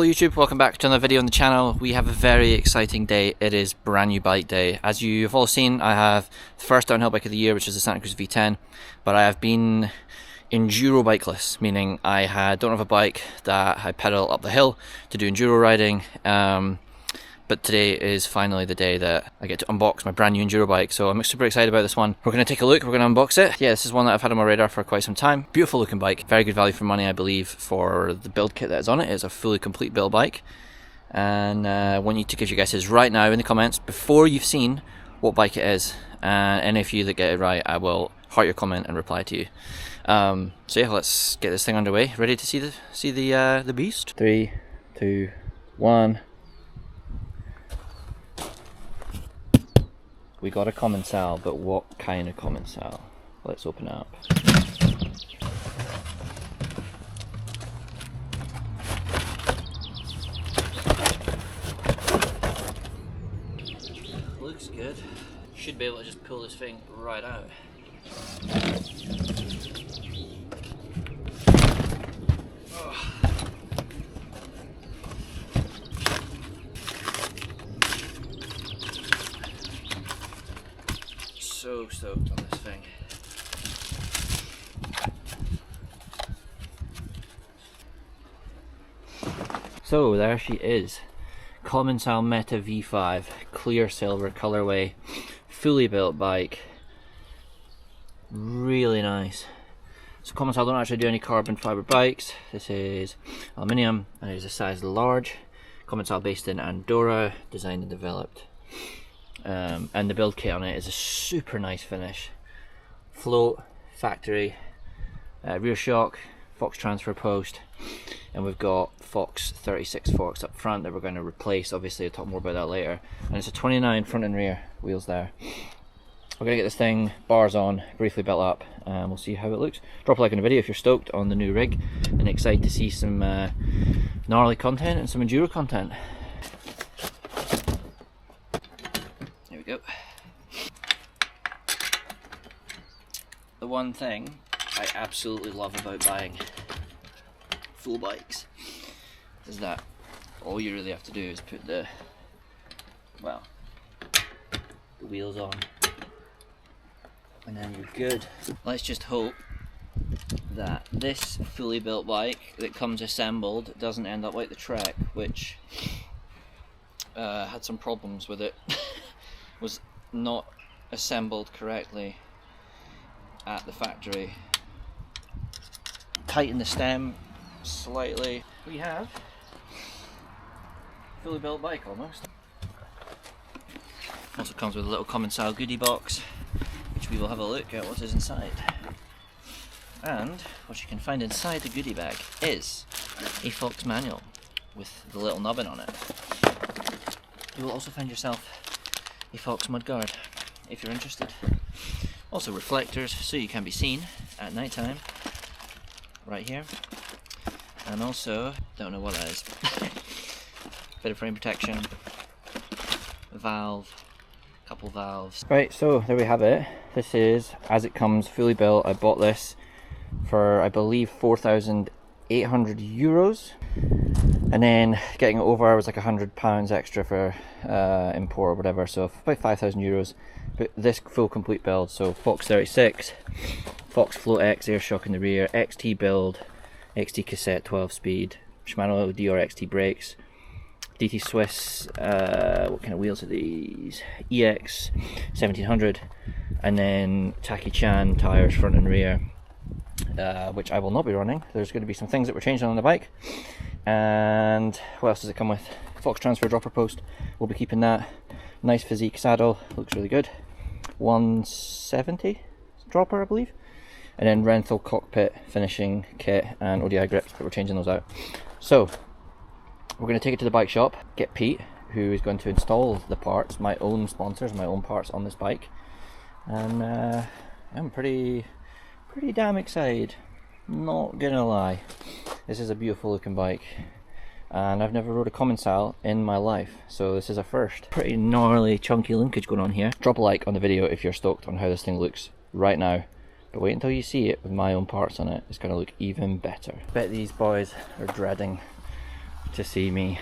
Hello YouTube, welcome back to another video on the channel. We have a very exciting day. It is brand new bike day. As you've all seen, I have the first downhill bike of the year, which is the Santa Cruz V10, but I have been enduro bikeless, meaning I don't have a bike that I pedal up the hill to do enduro riding. But today is finally the day that I get to unbox my brand new enduro bike, so I'm super excited about this one. We're going to take a look, we're going to unbox it. Yeah, this is one that I've had on my radar for quite some time. Beautiful looking bike, very good value for money I believe for the build kit that is on it. It's a fully complete build bike, and I want you to give your guesses right now in the comments before you've seen what bike it is, and any of you that get it right, I will heart your comment and reply to you. So yeah, let's get this thing underway. Ready to see the beast? 3, 2, 1. We got a Commencal, but what kind of Commencal? Let's open it up. Looks good. Should be able to just pull this thing right out. So stoked on this thing. So there she is, Commencal Meta V5, clear silver colorway, fully built bike, really nice. So Commencal don't actually do any carbon fiber bikes. This is aluminium and it is a size large. Commencal based in Andorra, designed and developed. And the build kit on it is a super nice finish. Float, factory, rear shock, Fox transfer post, and we've got Fox 36 forks up front that we're going to replace. Obviously I'll talk more about that later. And it's a 29 front and rear wheels there. We're going to get this thing bars on, briefly built up, and we'll see how it looks. Drop a like on the video if you're stoked on the new rig and excited to see some gnarly content and some enduro content. Go. The one thing I absolutely love about buying full bikes is that all you really have to do is put the wheels on and then you're good. Let's just hope that this fully built bike that comes assembled doesn't end up like the Trek, which had some problems with it. Was not assembled correctly at the factory. Tighten the stem slightly. We have a fully built bike almost. Also comes with a little Commencal goodie box, which we will have a look at what is inside. And what you can find inside the goodie bag is a Fox manual with the little nubbin on it. You will also find yourself a Fox mudguard if you're interested. Also reflectors so you can be seen at night time, right here. And also, don't know what that is. Bit of frame protection, valve, couple valves. Right, so there we have it. This is as it comes, fully built. I bought this for I believe 4,800 euros. And then getting it over was like £100 extra for import or whatever, so about 5,000 euros. But this full complete build, so Fox 36, Fox Float X air shock in the rear, XT build, XT cassette 12 speed, Shimano DR XT brakes, DT Swiss, what kind of wheels are these? EX 1700, and then Taki Chan tyres front and rear, which I will not be running. There's going to be some things that we're changing on the bike. And what else does it come with? Fox transfer dropper post, we'll be keeping that. Nice physique saddle, looks really good. 170 dropper I believe. And then Renthal cockpit finishing kit and ODI grips, but we're changing those out. So we're going to take it to the bike shop, get Pete, who is going to install the parts, my own sponsors, my own parts on this bike. And I'm pretty damn excited, not gonna lie. This is a beautiful looking bike and I've never rode a Commencal in my life, so this is a first. Pretty gnarly chunky linkage going on here. Drop a like on the video if you're stoked on how this thing looks right now, but wait until you see it with my own parts on it. It's gonna look even better. Bet these boys are dreading to see me.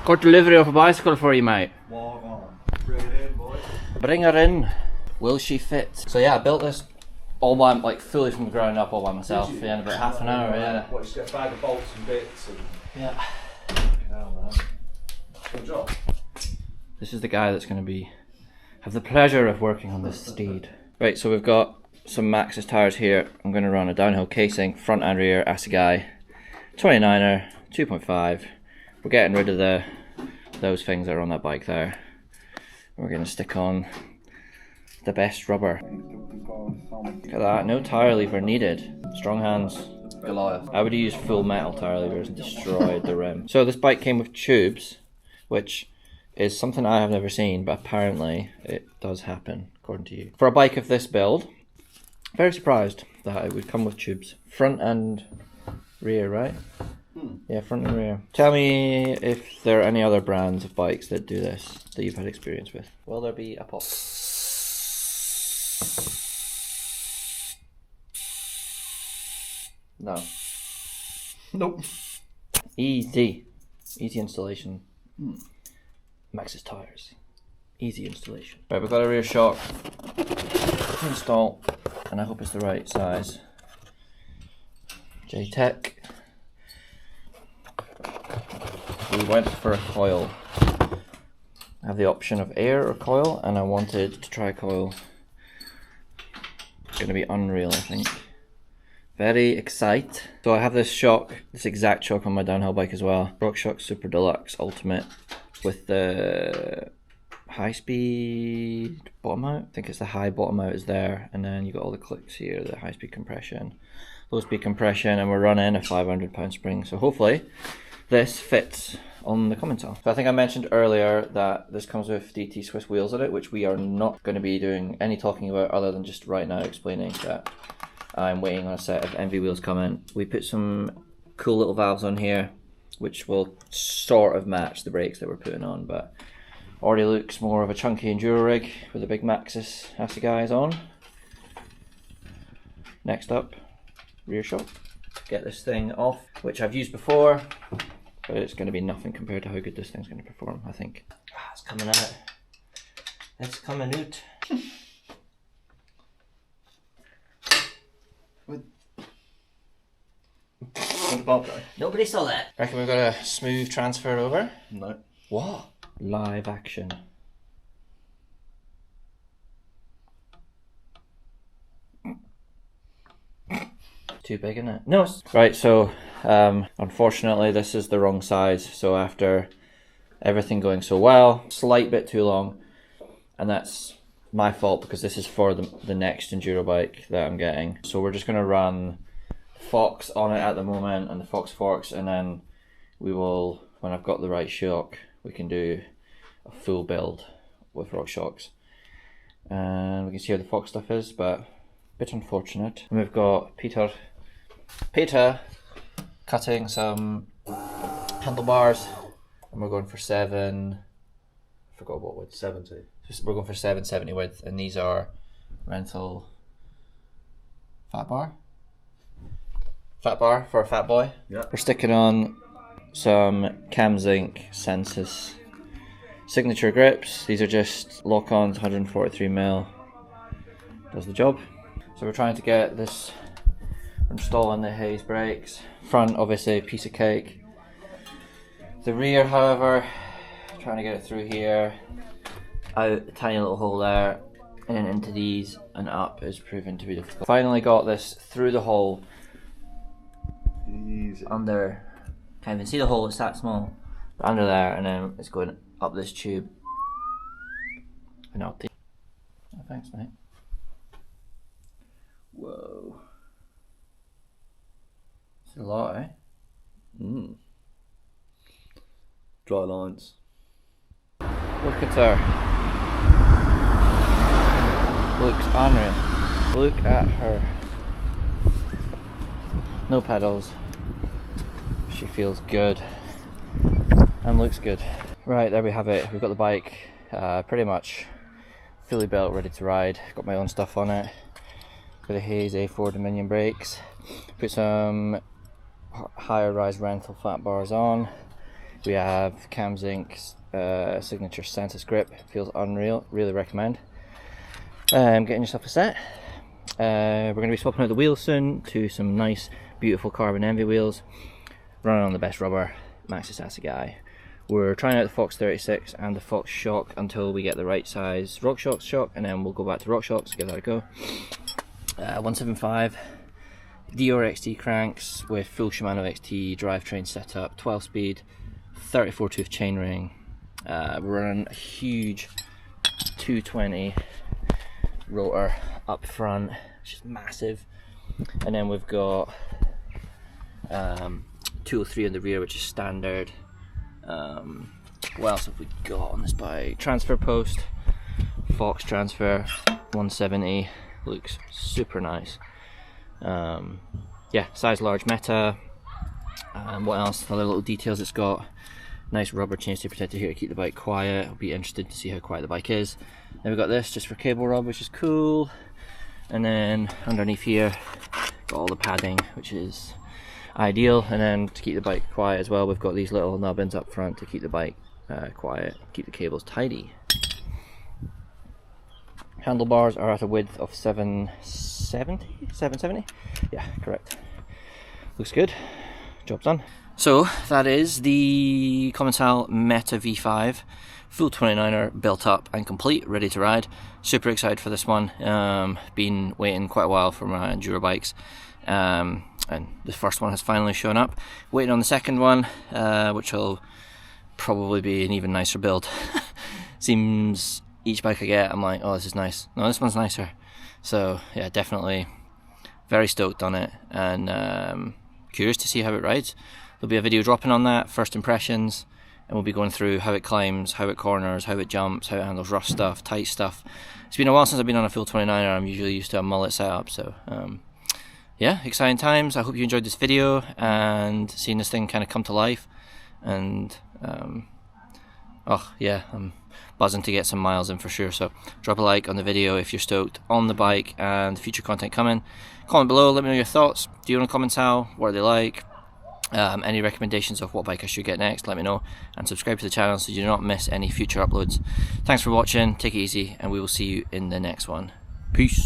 Got delivery of a bicycle for you, mate. Walk on. Bring it in, boy. Bring her in. Will she fit? So yeah, I built this all by, like, fully from the ground up all by myself. Yeah, in about half an hour, yeah. What, just get a bag of bolts and bits and... Yeah. Hell, man. Good job. This is the guy that's going to have the pleasure of working on this steed. Right, so we've got some Maxxis tires here. I'm going to run a downhill casing, front and rear, Assegai, 29er, 2.5. We're getting rid of those things that are on that bike there. We're going to stick on the best rubber. Look at that, no tire lever needed. Strong hands. Goliath. I would use full metal tire levers and destroyed the rim. So this bike came with tubes, which is something I have never seen, but apparently it does happen, according to you. For a bike of this build, very surprised that it would come with tubes. Front and rear, right? Yeah, front and rear. Tell me if there are any other brands of bikes that do this that you've had experience with. Will there be a pop? No. Nope. Easy installation. Maxxis tires. Easy installation. Right, we've got a rear shock to install, and I hope it's the right size. J-Tech. We went for a coil. I have the option of air or coil, and I wanted to try coil. It's going to be unreal, I think. Very excited. So I have this shock, this exact shock on my downhill bike as well. RockShox Super Deluxe Ultimate with the high speed bottom out. I think it's the high bottom out is there, and then you got all the clicks here, the high speed compression, low speed compression, and we're running a 500-pound spring. So hopefully this fits on the Commencal. So I think I mentioned earlier that this comes with DT Swiss wheels on it, which we are not going to be doing any talking about other than just right now explaining that I'm waiting on a set of MV wheels coming. We put some cool little valves on here, which will sort of match the brakes that we're putting on, but already looks more of a chunky enduro rig with the big Maxxis Assegai on. Next up, rear shock. Get this thing off, which I've used before, but it's going to be nothing compared to how good this thing's going to perform, I think. It's coming out. It's coming out. Nobody saw that. Reckon we've got a smooth transfer over? No. What? Live action. Too big, isn't it? No, it's... Right, so unfortunately this is the wrong size. So after everything going so well, slight bit too long, and that's my fault because this is for the next enduro bike that I'm getting. So we're just going to run Fox on it at the moment and the Fox forks, and then we will, when I've got the right shock, we can do a full build with RockShox. And we can see how the Fox stuff is, but a bit unfortunate. And we've got Peter cutting some handlebars, and we're going for 7, I forgot what width, 70. We're going for 770 width, and these are rental fat bar for a fat boy. Yeah. We're sticking on some Camzink Sensus signature grips. These are just lock-ons, 143mm. Does the job. So we're trying to get this, installing the Hayes brakes. Front, obviously, a piece of cake. The rear, however, trying to get it through here, out a tiny little hole there, and then into these and up is proving to be difficult. Finally got this through the hole. Easy. Under, can't even see the hole, it's that small. But under there, and then it's going up this tube. And up the... Oh, thanks, mate. Whoa. It's a lot, eh? Dry lines. Look at her. Looks unreal. Look at her. No pedals. She feels good and looks good. Right, there we have it. We've got the bike pretty much fully built, ready to ride. Got my own stuff on it. for the Hayes A4 Dominion brakes. Put some higher rise rental flat bars on. We have Camzink's signature Sentis grip. Feels unreal, really recommend. Getting yourself a set. We're going to be swapping out the wheels soon to some nice beautiful carbon envy wheels. Running on the best rubber, Maxxis that's a guy. We're trying out the Fox 36 and the Fox shock until we get the right size RockShox shock, and then we'll go back to RockShox, give that a go. 175 Dior XT cranks with full Shimano XT drivetrain setup, 12 speed, 34 tooth chainring. We're running a huge 220 rotor up front, which is massive, and then we've got 203 in the rear, which is standard. What else have we got on this bike? Transfer post, Fox transfer, 170, looks super nice. Yeah, size large Meta. What else? Other little details it's got. Nice rubber chainstay protector here to keep the bike quiet. I'll be interested to see how quiet the bike is. Then we've got this just for cable rub, which is cool. And then underneath here, got all the padding, which is ideal. And then to keep the bike quiet as well, we've got these little nubbins up front to keep the bike quiet, keep the cables tidy. Handlebars are at a width of 770? Yeah, correct. Looks good. Job's done. So that is the Commencal Meta V5, full 29er, built up and complete, ready to ride. Super excited for this one. Been waiting quite a while for my enduro bikes, and the first one has finally shown up. Waiting on the second one, which will probably be an even nicer build. Seems each bike I get, I'm like, oh, this is nice. No, this one's nicer. So yeah, definitely very stoked on it, and curious to see how it rides. There'll be a video dropping on that, first impressions, and we'll be going through how it climbs, how it corners, how it jumps, how it handles rough stuff, tight stuff. It's been a while since I've been on a full 29er. I'm usually used to a mullet setup, so yeah, exciting times. I hope you enjoyed this video and seeing this thing kind of come to life. And oh yeah, I'm buzzing to get some miles in for sure. So drop a like on the video if you're stoked on the bike and future content coming. Comment below, let me know your thoughts. Do you own a Commencal? What are they like? Any recommendations of what bike I should get next, let me know, and subscribe to the channel so you do not miss any future uploads. Thanks for watching, take it easy, and we will see you in the next one. Peace.